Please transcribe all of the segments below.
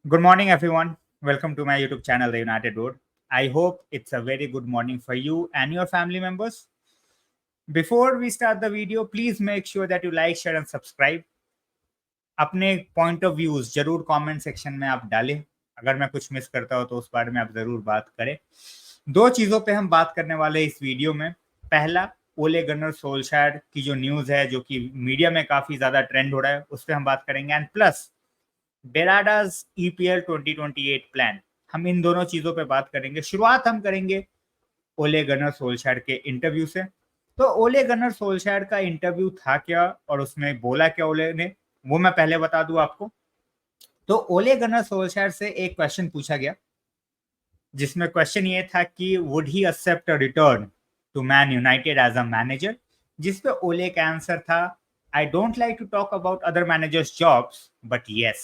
Good morning, everyone. Welcome to my YouTube channel, The United Road. I hope it's a very good morning for you and your family members. Before we start the video, please make sure that you like, share, and subscribe. अपने point of views जरूर comment section में आप डालें. अगर मैं कुछ miss करता हूं तो उस बारे में आप जरूर बात करें. दो चीजों पे हम बात करने वाले हैं इस वीडियो में. पहला, ओले गनर सोल्शायर की जो न्यूज है, जो कि मीडिया में काफी ज्यादा ट्रेंड हो रहा है, उस पर हम बात करेंगे. And plus Berrada's EPL 2028 plan. हम इन दोनों चीजों पे बात करेंगे. शुरुआत हम करेंगे ओले गनर सोल्शायर के इंटरव्यू से. तो ओले गनर सोल्शायर का इंटरव्यू था क्या और उसमें बोला क्या ओले ने, वो मैं पहले बता दूं आपको. तो ओले गनर सोल्शायर से एक क्वेश्चन पूछा गया, जिसमें क्वेश्चन ये था कि would he accept a return to Man United as a manager. जिसपे ओले का आंसर था, I don't like to talk about other managers jobs but yes.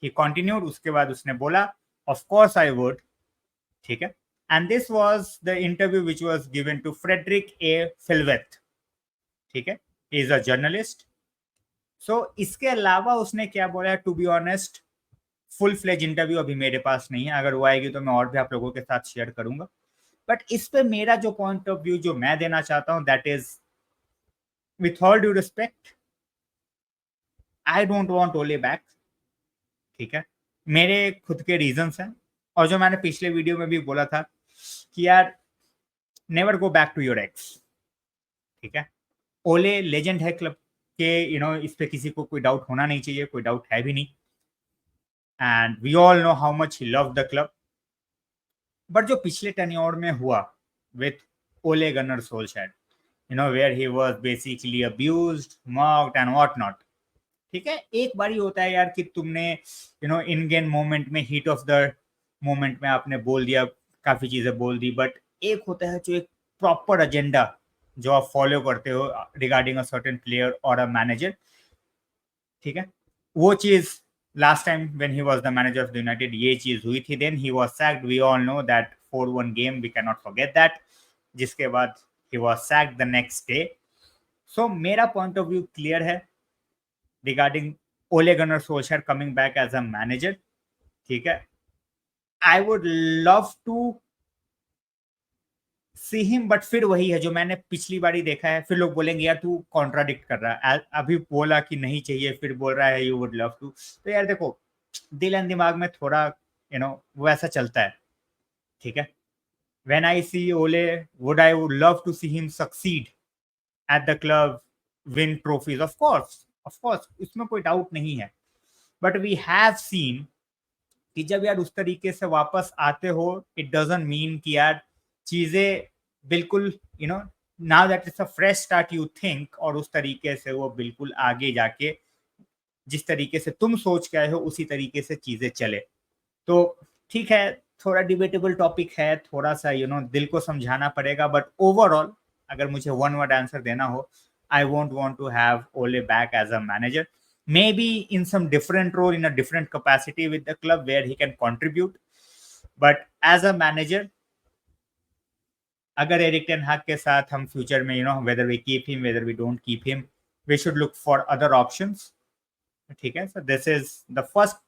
He continued. उसके बाद उसने बोला, ऑफ कोर्स आई वुड. ठीक है. And this was the interview which was given to Frederick a Filveth. ठीक है. He is a journalist. सो इसके अलावा उसने क्या बोला, to be honest full fledge interview अभी मेरे पास नहीं है. अगर वो आएगी तो मैं और भी आप लोगों के साथ शेयर करूंगा. बट इस पे मेरा जो पॉइंट ऑफ व्यू जो मैं देना चाहता हूं, that is with all due respect, I don't want ओले बैक. ठीक है. मेरे खुद के रीजंस हैं, और जो मैंने पिछले वीडियो में भी बोला था कि यार, never go back to your ex. ठीक है. ओले लेजेंड है क्लब के, इस पे किसी को कोई डाउट होना नहीं चाहिए. कोई डाउट है भी नहीं. And we all know how much he love the club. But जो पिछले टेन्योर में हुआ with Ole Gunnar Solskjaer, where he was basically abused, mocked and what not. ठीक है. एक बार ही होता है यार कि तुमने इन गेम मोमेंट में, हीट ऑफ द मोमेंट में आपने बोल दिया, काफी चीजें बोल दी. बट एक होता है जो एक प्रॉपर एजेंडा जो आप फॉलो करते हो रिगार्डिंग अ सर्टेन प्लेयर और अ मैनेजर. ठीक है. वो चीज last time when he was the manager of the United ये चीज हुई थी. Then he was sacked. We all know that 4-1 game, we can not forget that. जिसके बाद he was sacked the next day. So मेरा point of view clear है regarding Ole Gunnar Solskjaer coming back as a manager. ठीक है. I would love to see him, but फिर वही है जो मैंने पिछली बार ही देखा है. फिर लोग बोलेंगे यार तू कॉन्ट्राडिक्ट कर रहा है, अभी बोला कि नहीं चाहिए, फिर बोल रहा है यू वुड लव टू. तो यार देखो, दिल एंड दिमाग में थोड़ा वो ऐसा चलता है. ठीक है. When I see Ole, would love to see him succeed at the club, win trophies. Of course, इसमें कोई डाउट नहीं है. बट वी हैव सीन कि जब यार उस तरीके से वापस आते हो, इट डजंट मीन कि यार चीजें बिल्कुल, now that it's a fresh start you think, और उस तरीके से वो बिल्कुल आगे जाके जिस तरीके से तुम सोच के आए हो उसी तरीके से चीजें चले. तो ठीक है, थोड़ा डिबेटेबल टॉपिक है, थोड़ा सा दिल को समझाना पड़ेगा. बट ओवरऑल अगर मुझे वन वर्ड आंसर देना हो, I won't want to have Ole back as a manager. Maybe in some different role, in a different capacity with the club where he can contribute. But as a manager, अगर Eric ten हाग के साथ हम future में, whether we keep him, whether we don't keep him, we should look for other options. ठीक है. So this is the first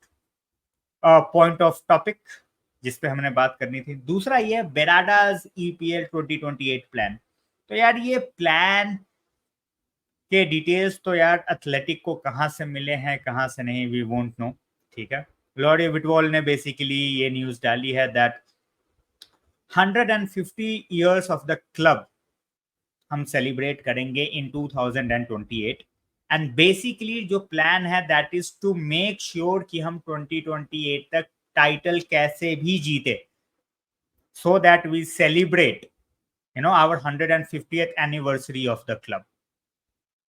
point of topic जिस पे हमने बात करनी थी. दूसरा ये बेराडाज ईपीएल 2028 प्लान. तो यार ये प्लान के डिटेल्स तो यार एथलेटिक को कहाँ से मिले हैं, कहाँ से नहीं, वी वोंट नो. ठीक है. लॉरी विटवॉल ने बेसिकली ये न्यूज डाली है that 150 years of the club हम सेलिब्रेट करेंगे इन 2028. एंड बेसिकली जो प्लान है that is to make sure कि हम 2028 तक टाइटल कैसे भी जीते, so that we celebrate our 150th anniversary of the club.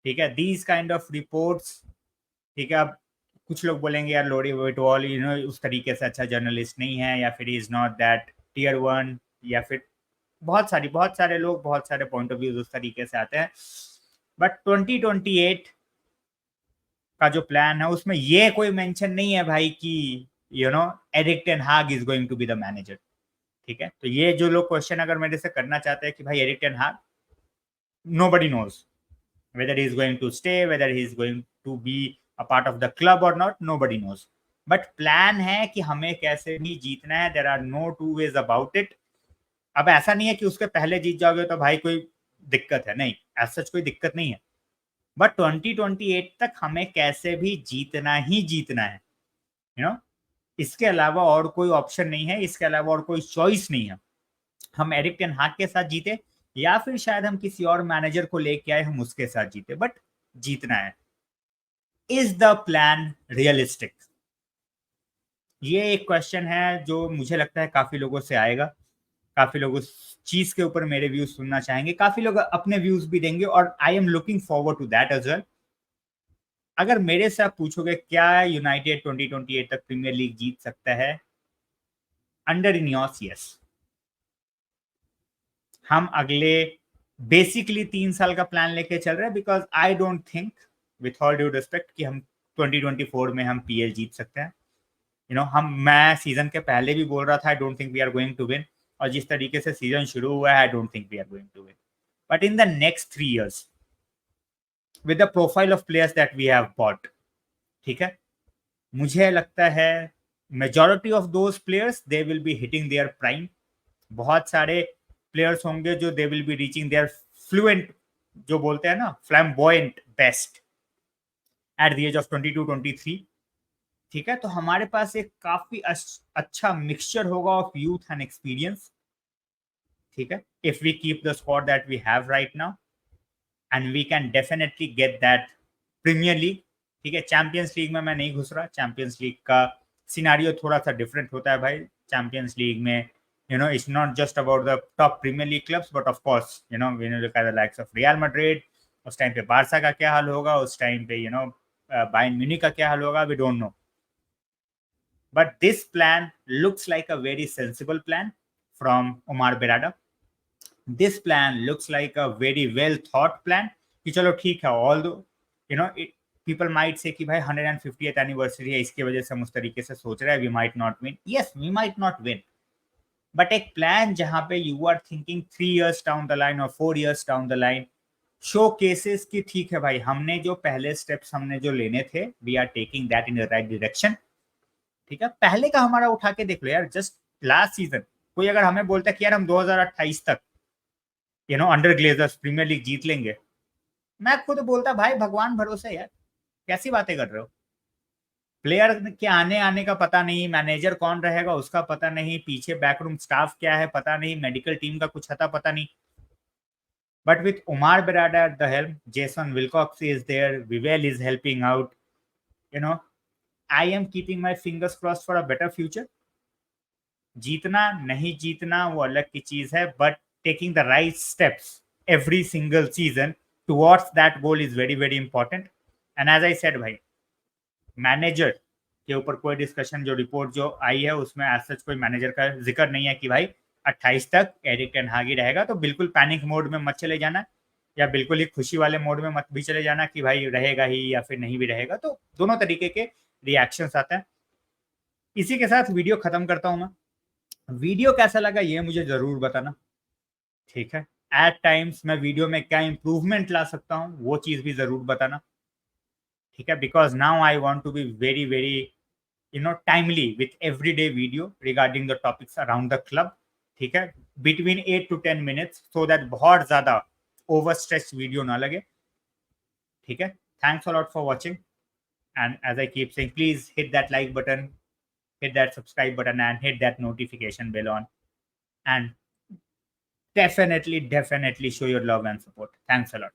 ठीक है. These kind of reports. ठीक है. अब कुछ लोग बोलेंगे यार लोरी विटवॉल उस तरीके से अच्छा जर्नलिस्ट नहीं है, या फिर इज नॉट दैट टियर 1, या फिर बहुत सारे लोग, बहुत सारे पॉइंट ऑफ व्यूज उस तरीके से आते हैं. बट 2028 का जो प्लान है उसमें ये कोई मेंशन नहीं है भाई कि Erik ten Hag is going to be the manager. ठीक है. तो ये जो लोग क्वेश्चन अगर मेरे से करना चाहते हैं कि भाई एरिक टेन हाग, nobody knows whether he is going to stay, whether he is going to be a part of the club or not, nobody knows. But plan है कि हमें कैसे भी जीतना है. There are no two ways about it. अब ऐसा नहीं है कि उसके पहले जीत जाओगे तो भाई कोई दिक्कत है, नहीं, ऐसा कोई दिक्कत नहीं है. बट 2028 तक हमें कैसे भी जीतना ही जीतना है, यू नो. इसके अलावा और कोई ऑप्शन नहीं है, इसके अलावा और कोई चॉइस नहीं है. हम एरिक टेन हाग के साथ जीते या फिर शायद हम किसी और मैनेजर को लेके आए, हम उसके साथ जीते, बट जीतना है. Is the plan realistic? ये एक क्वेश्चन है जो मुझे लगता है काफी लोगों से आएगा. काफी लोग उस चीज के ऊपर मेरे व्यूज सुनना चाहेंगे, काफी लोग अपने व्यूज भी देंगे, और I am looking forward to that as well. अगर मेरे से आप पूछोगे क्या यूनाइटेड 2028 तक प्रीमियर लीग जीत सकता है, अंडर इनियोस यस. हम अगले बेसिकली 3 साल का प्लान लेके चल रहे हैं, because I don't think, with all due respect, कि हम 2024 में हम पीएल जीत सकते हैं. मैं सीजन के पहले भी बोल रहा था I don't think we are going to win, और जिस तरीके से सीजन शुरू हुआ है I don't think we are going to win. But in the next 3 years with the profile of players that we have bought, ठीक है, मुझे लगता है majority of those players they will be hitting their prime. बहुत सारे players होंगे जो they will be reaching their fluent, जो बोलते हैं ना, flamboyant best at the age of 22-23. ठीक है, तो हमारे पास एक काफी अच्छा मिक्सचर होगा ऑफ यूथ एंड एक्सपीरियंस. ठीक है, if we keep the squad that we have right now, and we can definitely get that Premier League. ठीक है, चैंपियंस लीग में मैं नहीं घुस रहा. चैंपियंस लीग का सिनारियो थोड़ा सा डिफरेंट होता है भाई. चैंपियंस लीग में it's not just about the top Premier League clubs, but of course, when you look at the likes of Real Madrid, उस टाइम पे बारसा का क्या हाल होगा, उस टाइम पे बायर्न म्यूनिख का क्या हाल होगा, we don't know. But this plan looks like a very sensible plan from Omar Berrada. This plan looks like a very well thought plan. कि चलो ठीक है, although people might say कि भाई 150th anniversary है, इसकी वजह से हम उस तरीके से सोच रहे हैं, we might not win. Yes, we might not win. But एक प्लान जहां पे you are thinking 3 years down the line और 4 years down the line, showcases की ठीक है भाई, हमने जो पहले स्टेप्स हमने जो लेने थे, we are taking that in the right direction. ठीक है, पहले का हमारा उठा के देख लो यार. जस्ट लास्ट सीजन कोई अगर हमें बोलता है कि यार हम 2028 तक अंडर ग्लेजर्स प्रीमियर लीग जीत लेंगे, मैं खुद बोलता भाई भगवान भरोसे यार, कैसी बातें कर रहे हो. प्लेयर के आने का पता नहीं, मैनेजर कौन रहेगा उसका पता नहीं, पीछे बैकरूम स्टाफ क्या है पता नहीं, मेडिकल टीम का कुछ आता पता नहीं. But with Omar Berrada at the helm, Jason Wilcox is there, Vivell is helping out, I am keeping my fingers crossed for a better future. जीतना नहीं जीतना वो अलग की चीज है, but taking the right steps every single season towards that goal is very very important. And as I said भाई, manager के ऊपर कोई डिस्कशन, जो रिपोर्ट जो आई है उसमें एज सच कोई मैनेजर का जिक्र नहीं है कि भाई 28 तक एरिक टेन हाग ही रहेगा. तो बिल्कुल पैनिक मोड में मत चले जाना, या बिल्कुल ही खुशी वाले मोड में मत भी चले जाना कि भाई रहेगा ही या फिर नहीं भी रहेगा. तो दोनों तरीके के रिएक्शंस आते हैं. इसी के साथ वीडियो खत्म करता हूं मैं. वीडियो कैसा लगा ये मुझे जरूर बताना. ठीक है, एट टाइम्स मैं वीडियो में क्या इंप्रूवमेंट ला सकता हूँ वो चीज भी जरूर बताना. ठीक है, because now I want to be very very timely with everyday video regarding the topics around the club. ठीक है, between 8 to 10 minutes, so that बहुत ज्यादा overstretched video ना लगे. ठीक है, thanks a lot for watching, and as I keep saying, please hit that like button, hit that subscribe button, and hit that notification bell on, and definitely show your love and support. Thanks a lot.